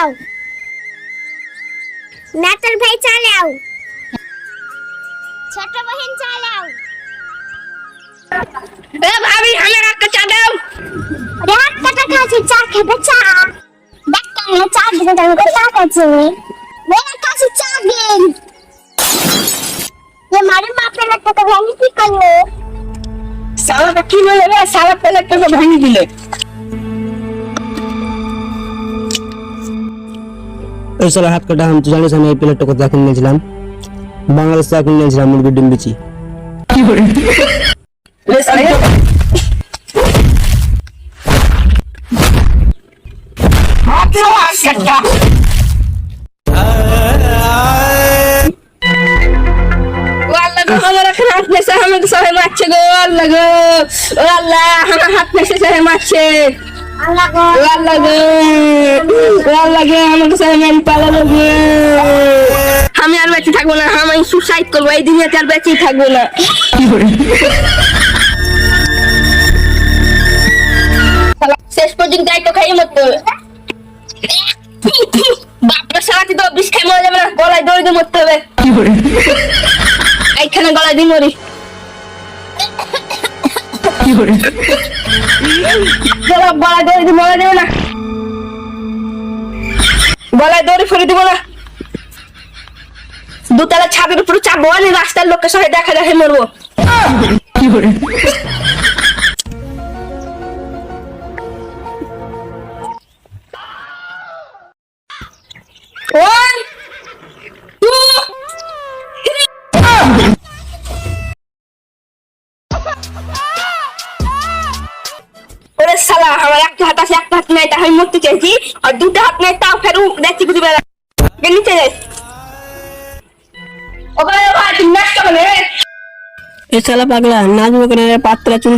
চালাও, নাটার ভাই চালাও, ছোট বহিন চালাও। ভাবি আমার একটা চা দাও। রাত কাটা খাচ্ছি, চা খেতে চা। দেখ কেমন চা দিতে তোমাকে চা খাচ্ছি। মেয়ের কাছে চা দিন। ये हमारे माँ पे लगता तो भाई की कर लो। সালাটা কি বলে রে? সালা প্লেটটা তো ভাঙি দিলে। ওই সালা হাত কাটা, আমি তো জানিস আমি এই প্লেটটা কোথায় কিনে নিয়েছিলাম, বাংলাদেশ থেকে কিনে নিয়েছিলাম মুরগির ডিম বিচি। কি করে লে সালা আমার এখন হাত নেছে, আমাকে সবাই মারছে গো। আল্লাহ গো, ও আল্লাহ, আমার হাত নেছে সবাই মারছে। अल्लाह को ও আল্লাহ গো, ও আল্লাহ গো, আমাকে সবাই মারি পালালো গো। আমি আর বেঁচে থাকবো না, আমি সুসাইড করবো, এই দুনিয়াতে আর বেঁচেই থাকবো না। শালা, শেষ পর্যন্ত একটু খাই মরতে হবে। বাপরে সারাটি তো বিষ খাই মরা যাবে না, গলায় দড়ি দিয়ে মরতে হবে। এইখানে গলায় দিয়ে মরি। গলায় দড়ি দিয়ে মরা যাবে না, গলায় দড়ি ফেলে দিব না। দুতলা ছাদের উপরে চাপবো, আমি রাস্তার লোকের সঙ্গে দেখা দেখে মরবো। One, two, three. ওরে শালা, আমার একটা হাত আছে, একটা হাত নাই, তাই আমি মরতে চাইছি। আর দুটো হাত নাই, তাও ফেরু দেখছি বুঝি বেড়া নিচে যাই। ওখানে ভাই তুমি নাচ কেমন? এ সালা পাগলা নাচবো কেন? পাতলা চুল